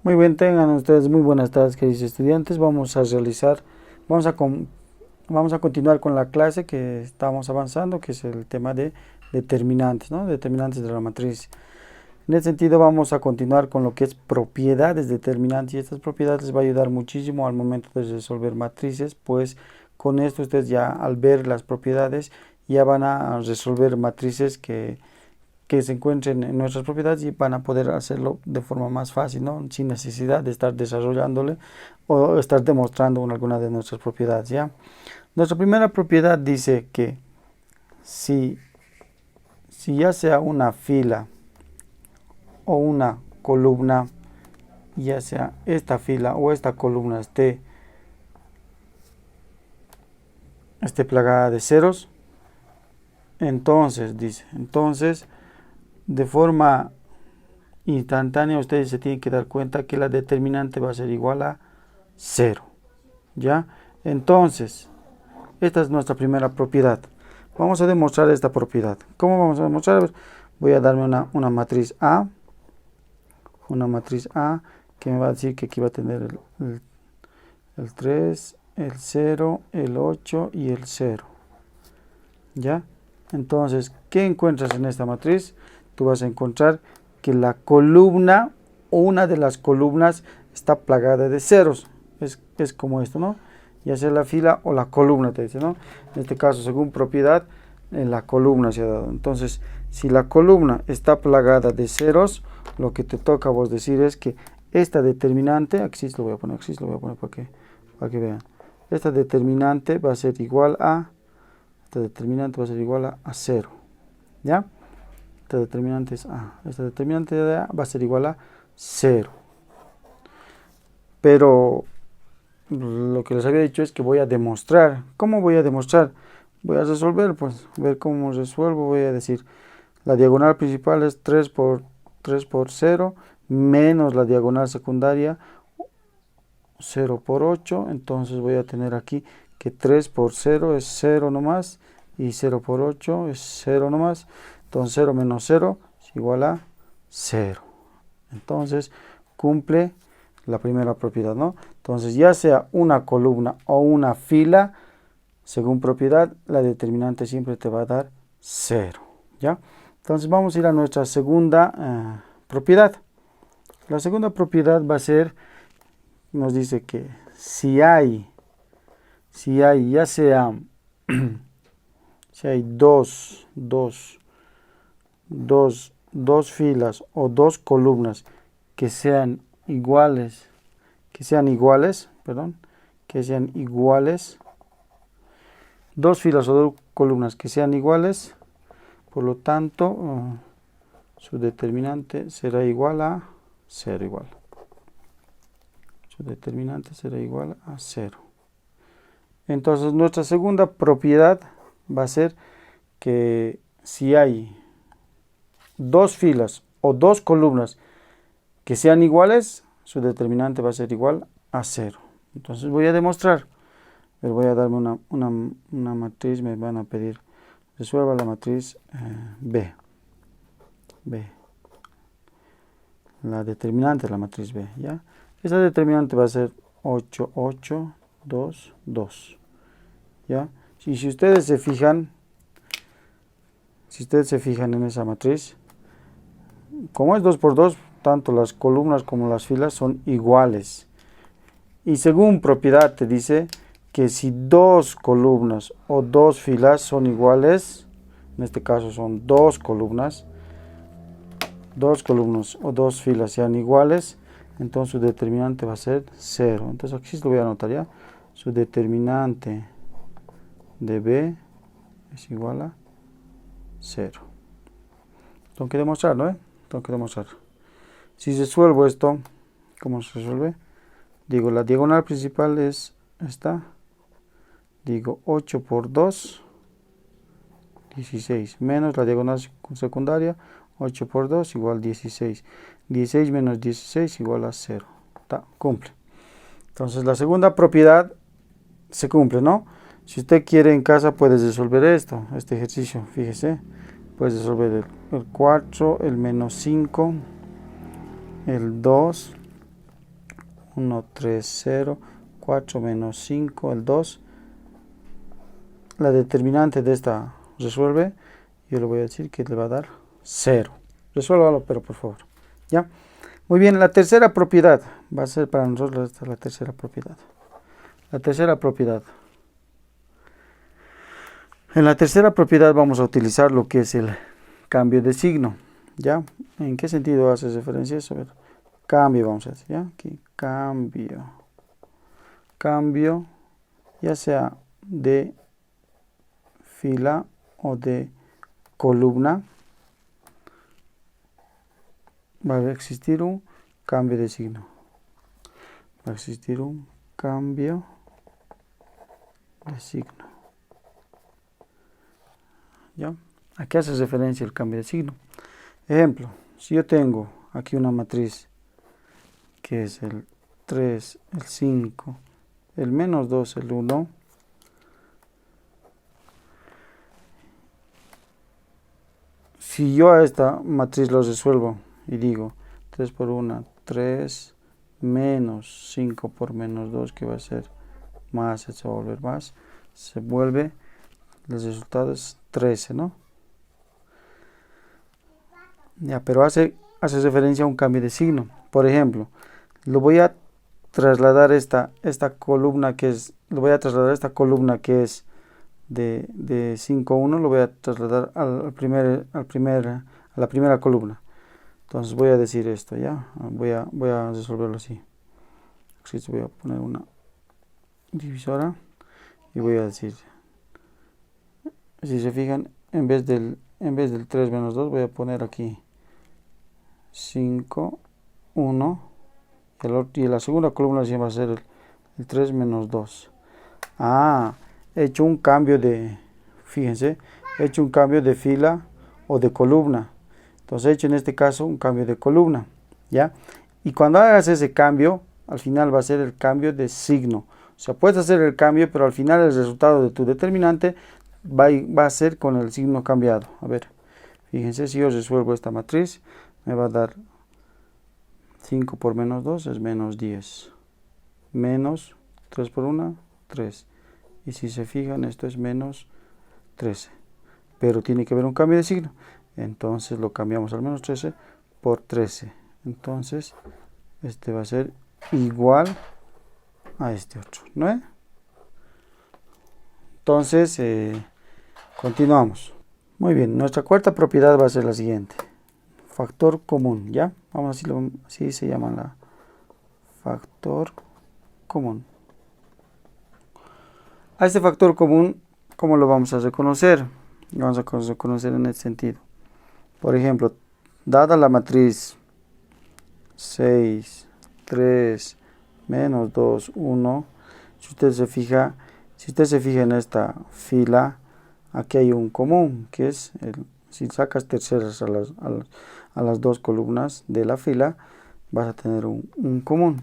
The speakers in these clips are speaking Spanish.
Muy bien, tengan ustedes muy buenas tardes, queridos estudiantes. Vamos a, con- vamos a continuar con la clase que estamos avanzando, que es el tema de determinantes, ¿no? Determinantes de la matriz. En ese sentido, vamos a continuar con lo que es propiedades determinantes, y estas propiedades les va a ayudar muchísimo al momento de resolver matrices, pues con esto ustedes ya al ver las propiedades ya van a resolver matrices que se encuentren en nuestras propiedades y van a poder hacerlo de forma más fácil, ¿no? Sin necesidad de estar desarrollándole o estar demostrando alguna de nuestras propiedades, ¿ya? Nuestra primera propiedad dice que si, si ya sea una fila o una columna, ya sea esta fila o esta columna esté plagada de ceros, entonces de forma instantánea ustedes se tienen que dar cuenta que la determinante va a ser igual a cero, ¿ya? Entonces, esta es nuestra primera propiedad. Vamos a demostrar esta propiedad. ¿Cómo vamos a demostrar? Voy a darme una matriz A que me va a decir que aquí va a tener el 3, el 0, el 8 y el 0, ¿ya? Entonces, ¿qué encuentras en esta matriz? Tú vas a encontrar que la columna o una de las columnas está plagada de ceros. Es como esto, ¿no? Ya sea la fila o la columna, te dice, ¿no? En este caso, según propiedad, en la columna se ha dado. Entonces, si la columna está plagada de ceros, lo que te toca a vos decir es que esta determinante, aquí sí lo voy a poner, para que vean. Esta determinante va a ser igual a, esta determinante va a ser igual a 0, ¿ya? Esta determinante es A. Esta determinante de A va a ser igual a 0. Pero lo que les había dicho es que voy a demostrar. ¿Cómo voy a demostrar? Voy a resolver, pues, ver cómo resuelvo. Voy a decir, la diagonal principal es 3 por 0, menos la diagonal secundaria 0 por 8. Entonces voy a tener aquí que 3 por 0 es 0 nomás, y 0 por 8 es 0 nomás. Entonces 0 menos 0 es igual a 0. Entonces cumple la primera propiedad, ¿no? Entonces ya sea una columna o una fila, según propiedad, la determinante siempre te va a dar 0, ¿ya? Entonces vamos a ir a nuestra segunda propiedad. La segunda propiedad va a ser, nos dice que si hay ya sea, si hay dos filas o dos columnas que sean iguales, perdón, que sean iguales, dos filas o dos columnas que sean iguales, por lo tanto, su determinante será igual a 0 igual. Su determinante será igual a 0. Entonces, nuestra segunda propiedad va a ser que si hay dos filas o dos columnas que sean iguales, su determinante va a ser igual a 0. Entonces voy a demostrar. Voy a darme una matriz, me van a pedir, resuelva la matriz B. La determinante de la matriz B, ¿ya? Esta determinante va a ser 8, 8, 2, 2, ¿ya? Y si ustedes se fijan en esa matriz, como es 2 por 2, tanto las columnas como las filas son iguales. Y según propiedad te dice que si dos columnas o dos filas son iguales, en este caso son dos columnas o dos filas sean iguales, entonces su determinante va a ser 0. Entonces aquí sí lo voy a anotar ya. Su determinante de B es igual a 0. Tengo que demostrar, ¿no? Tengo que demostrar. Si resuelvo esto, ¿cómo se resuelve? Digo, la diagonal principal es esta. Digo, 8 por 2, 16, menos la diagonal secundaria, 8 por 2 igual 16. 16 menos 16 igual a 0. Cumple. Entonces la segunda propiedad se cumple, ¿no? Si usted quiere en casa puede resolver este ejercicio, fíjese. Puedes resolver el 4, el menos 5, el 2, 1, 3, 0, 4 menos 5, el 2. La determinante de esta resuelve. Yo le voy a decir que le va a dar 0. Resuélvalo, pero por favor. ¿Ya? Muy bien, la tercera propiedad. Va a ser para nosotros esta la tercera propiedad. La tercera propiedad. En la tercera propiedad vamos a utilizar lo que es el cambio de signo. ¿Ya? ¿En qué sentido hace referencia a eso? A ver, cambio, vamos a decir, ¿ya? Aquí, cambio. Cambio, ya sea de fila o de columna, va a existir un cambio de signo. Va a existir un cambio de signo. ¿Ya? ¿A qué hace referencia el cambio de signo? Ejemplo, si yo tengo aquí una matriz que es el 3, el 5, el menos 2, el 1, si yo a esta matriz lo resuelvo y digo 3 por 1, 3, menos 5 por menos 2, que va a ser más, se va a volver más, se vuelve, el resultado es 13, ¿no? Ya, pero hace referencia a un cambio de signo. Por ejemplo, lo voy a trasladar esta columna que es, lo voy a trasladar esta columna que es de 5, 1, lo voy a trasladar a la primera columna. Entonces voy a decir esto, ¿ya? Voy a resolverlo así. Así voy a poner una divisora y voy a decir, si se fijan, en vez del 3 menos 2 voy a poner aquí 5, 1, y la segunda columna va a ser el 3 menos 2. He hecho un cambio de, fíjense, he hecho un cambio de fila o de columna. Entonces he hecho en este caso un cambio de columna, ¿ya? Y cuando hagas ese cambio, al final va a ser el cambio de signo. O sea, puedes hacer el cambio, pero al final el resultado de tu determinante va a ser con el signo cambiado. A ver, fíjense, si yo resuelvo esta matriz, me va a dar 5 por menos 2 es menos 10. Menos 3 por 1, 3. Y si se fijan, esto es menos 13. Pero tiene que haber un cambio de signo. Entonces lo cambiamos al menos 13 por 13. Entonces, este va a ser igual a este otro, ¿no? Entonces, continuamos. Muy bien, nuestra cuarta propiedad va a ser la siguiente. Factor común, ¿ya? Vamos a decirlo, así se llama la factor común. A este factor común, ¿cómo lo vamos a reconocer? Lo vamos a reconocer en este sentido. Por ejemplo, dada la matriz 6, 3, menos 2, 1, si usted se fija en esta fila, aquí hay un común, que es, si sacas terceras a las dos columnas de la fila, vas a tener un común.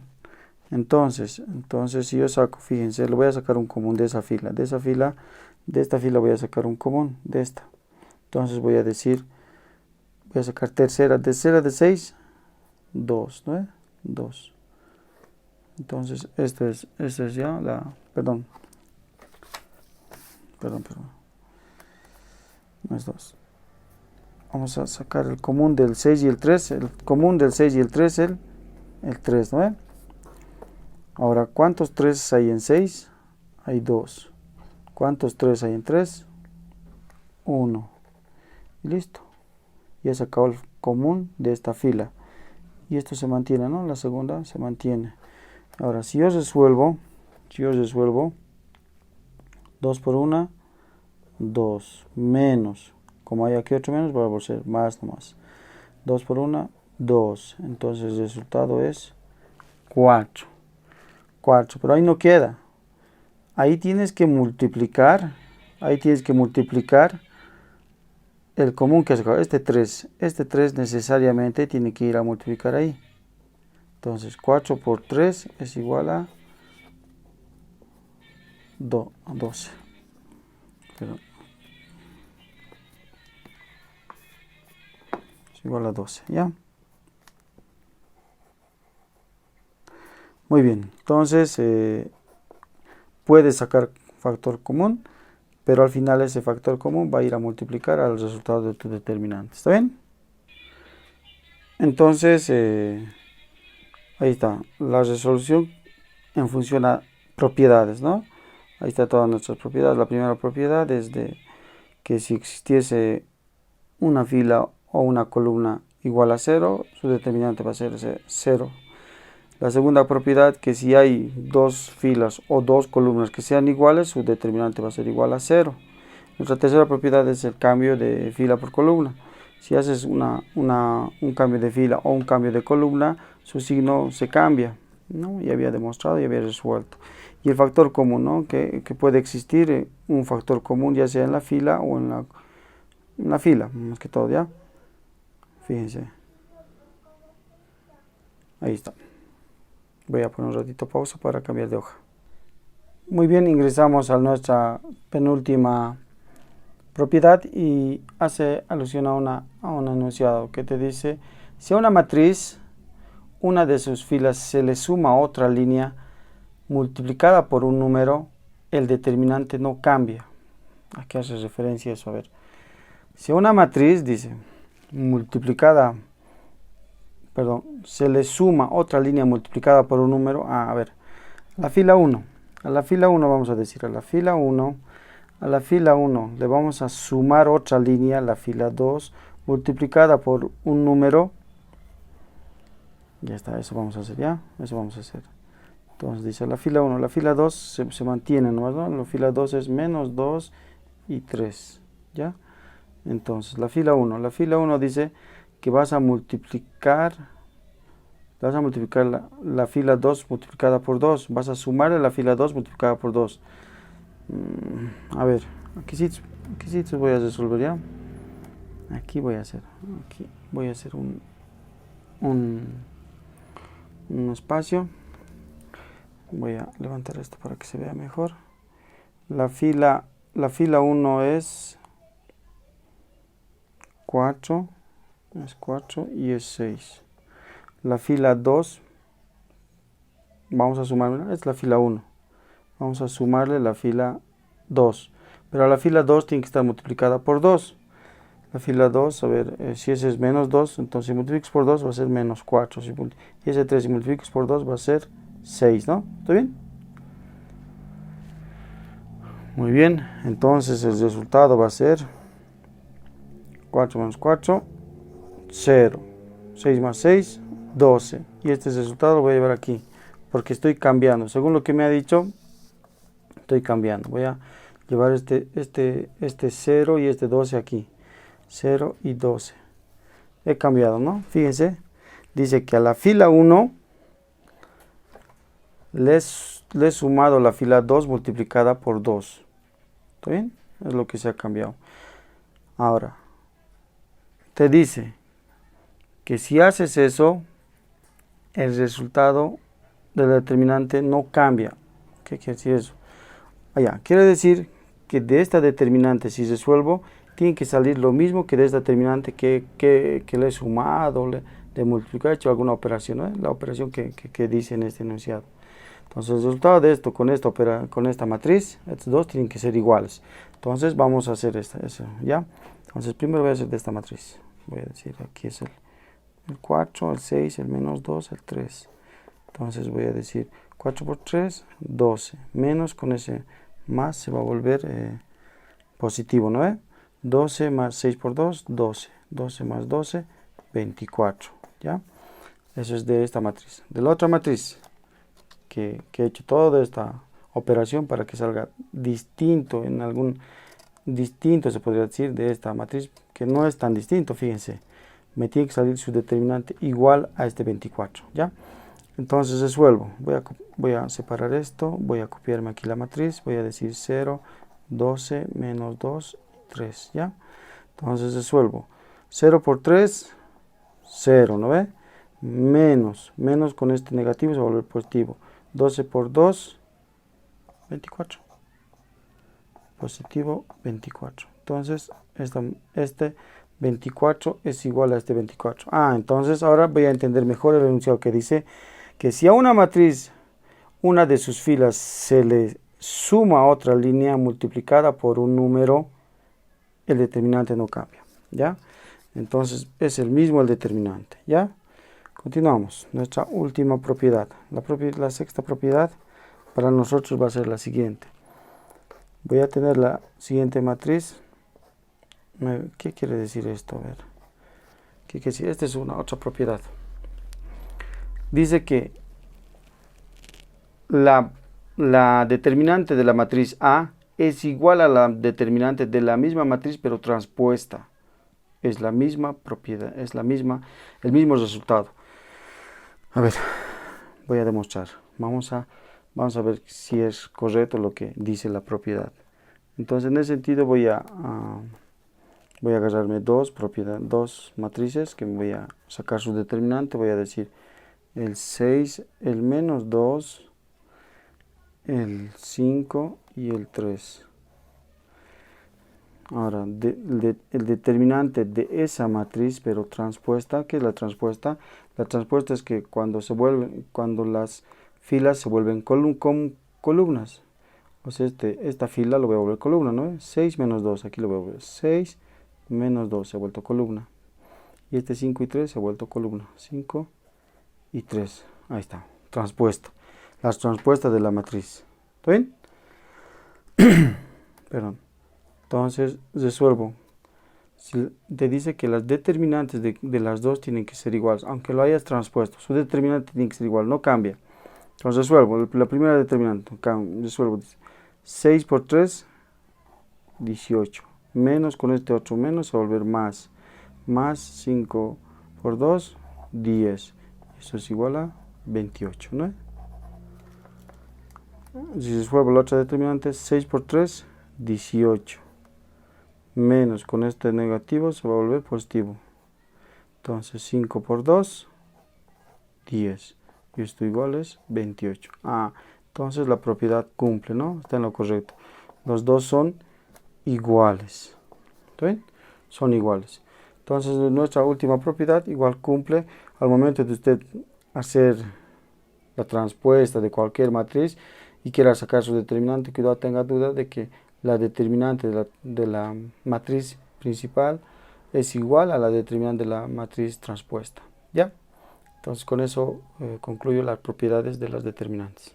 Entonces, si yo saco, fíjense, le voy a sacar un común de esa fila, de esta fila voy a sacar un común, de esta. Entonces voy a decir, voy a sacar tercera de 6, 2, ¿no? 2. Entonces, esto es ya la, perdón, no es 2. Vamos a sacar el común del 6 y el 3, el común del 6 y el 3, el 3, ¿no? Ahora, ¿cuántos 3 hay en 6? Hay 2. ¿Cuántos 3 hay en 3? 1. Y listo. Ya he sacado el común de esta fila. Y esto se mantiene, ¿no? La segunda se mantiene. Ahora, si yo resuelvo 2 por 1, 2, menos, como hay aquí otro menos, va a ser más nomás. 2 por 1, 2. Entonces el resultado es 4. 4, pero ahí no queda. Ahí tienes que multiplicar el común que has sacado, este 3. Este 3 necesariamente tiene que ir a multiplicar ahí. Entonces 4 por 3 es igual a 12. Es igual a 12, ¿ya? Muy bien, entonces puedes sacar factor común, pero al final ese factor común va a ir a multiplicar al resultado de tu determinante. ¿Está bien? Entonces, ahí está, la resolución en función a propiedades, ¿no? Ahí está todas nuestras propiedades. La primera propiedad es de que si existiese una fila o una columna igual a 0, su determinante va a ser 0. La segunda propiedad, que si hay dos filas o dos columnas que sean iguales, su determinante va a ser igual a 0. Nuestra tercera propiedad es el cambio de fila por columna. Si haces un cambio de fila o un cambio de columna, su signo se cambia, ¿no? Ya había demostrado y había resuelto. Y el factor común, ¿no? Que puede existir un factor común ya sea en la fila o en la fila, más que todo, ¿ya? Fíjense. Ahí está. Voy a poner un ratito pausa para cambiar de hoja. Muy bien, ingresamos a nuestra penúltima propiedad y hace alusión a un enunciado que te dice, si a una matriz, una de sus filas se le suma otra línea multiplicada por un número, el determinante no cambia. Aquí hace referencia a eso, a ver. Si a una matriz, dice, se le suma otra línea multiplicada por un número, a ver, la fila 1. A la fila 1 vamos a decir, a la fila 1 le vamos a sumar otra línea, la fila 2, multiplicada por un número. Ya está, eso vamos a hacer, ¿ya? Eso vamos a hacer. Entonces dice la fila 1, la fila 2 se mantiene nomás, ¿no? La fila 2 es menos 2 y 3, ¿ya? Entonces la fila 1 dice que vas a multiplicar la fila 2 multiplicada por 2, vas a sumarle la fila 2 multiplicada por 2. A ver, aquí sí voy a resolver, ¿ya? Aquí voy a hacer un espacio. Voy a levantar esto para que se vea mejor. La fila 1 es 4, y es 6. La fila 2, vamos a sumarla, es la fila 1. Vamos a sumarle la fila 2. Pero la fila 2 tiene que estar multiplicada por 2. La fila 2, a ver, si ese es menos 2, entonces si multiplicas por 2 va a ser menos 4. Y ese 3, si multiplicas por 2 va a ser 6, ¿no? ¿Está bien? Muy bien, entonces el resultado va a ser 4 menos 4, 0. 6 más 6, 12. Y este resultado lo voy a llevar aquí, porque estoy cambiando. Según lo que me ha dicho, estoy cambiando. Voy a llevar este 0 y este 12 aquí. 0 y 12. He cambiado, ¿no? Fíjense, dice que a la fila 1 le he sumado la fila 2 multiplicada por 2. ¿Está bien? Es lo que se ha cambiado. Ahora, te dice que si haces eso, el resultado del determinante no cambia. ¿Qué quiere decir eso? Quiere decir que de esta determinante, si resuelvo, tiene que salir lo mismo que de esta determinante que le he sumado, le he multiplicado, he hecho alguna operación, ¿no? La operación que dice en este enunciado. Entonces el resultado de esto con esta matriz, estos dos tienen que ser iguales. Entonces vamos a hacer eso, ¿ya? Entonces primero voy a hacer de esta matriz. Voy a decir, aquí es el 4, el 6, el menos 2, el 3. Entonces voy a decir 4 por 3, 12. Menos con ese más se va a volver positivo, ¿no? 12 más 6 por 2, 12. 12 más 12, 24. ¿Ya? Eso es de esta matriz. De la otra matriz, que he hecho toda esta operación para que salga distinto, distinto se podría decir, de esta matriz, que no es tan distinto, fíjense. Me tiene que salir su determinante igual a este 24, ¿ya? Entonces resuelvo. Voy a separar esto, voy a copiarme aquí la matriz, voy a decir 0, 12, menos 2, 3, ¿ya? Entonces resuelvo. 0 por 3, 0, ¿no ve? Menos con este negativo se va a volver positivo. 12 por 2, 24. Positivo 24. Entonces, este 24 es igual a este 24. Entonces ahora voy a entender mejor el enunciado que dice que si a una matriz una de sus filas se le suma a otra línea multiplicada por un número, el determinante no cambia, ¿ya? Entonces es el mismo el determinante, ¿ya? Continuamos, nuestra última propiedad. La sexta propiedad para nosotros va a ser la siguiente. Voy a tener la siguiente matriz. ¿Qué quiere decir esto? A ver. ¿Qué quiere decir? Esta es otra propiedad. Dice que la determinante de la matriz A es igual a la determinante de la misma matriz pero transpuesta. Es la misma propiedad, es el mismo resultado. A ver, voy a demostrar. Vamos a ver si es correcto lo que dice la propiedad. Entonces, en ese sentido voy a agarrarme dos matrices que me voy a sacar su determinante. Voy a decir el 6, el menos 2, el 5 y el 3. Ahora, el determinante de esa matriz, pero transpuesta, ¿qué es la transpuesta? La transpuesta es que cuando las filas se vuelven columnas. O sea, esta fila lo voy a volver columna, ¿no? 6 menos 2, aquí lo voy a volver 6 menos 2 se ha vuelto columna. Y este 5 y 3 se ha vuelto columna. 5 y 3. Ahí está, transpuesto. Las transpuestas de la matriz. ¿Está bien? Perdón. Entonces resuelvo. Si te dice que las determinantes de las dos tienen que ser iguales, aunque lo hayas transpuesto, su determinante tiene que ser igual, no cambia. Entonces resuelvo. La primera determinante, resuelvo. 6 por 3, 18. Menos con este otro menos, se va a volver más. Más 5 por 2, 10. Eso es igual a 28, ¿no? Si resuelvo la otra determinante, 6 por 3, 18. Menos con este negativo se va a volver positivo. Entonces 5 por 2, 10. Y esto igual es 28. Entonces la propiedad cumple, ¿no? Está en lo correcto. Los dos son iguales. ¿Está bien? Son iguales. Entonces nuestra última propiedad igual cumple al momento de usted hacer la transpuesta de cualquier matriz y quiera sacar su determinante, que no tenga duda de que la determinante de la matriz principal es igual a la determinante de la matriz transpuesta. ¿Ya? Entonces con eso concluyo las propiedades de las determinantes.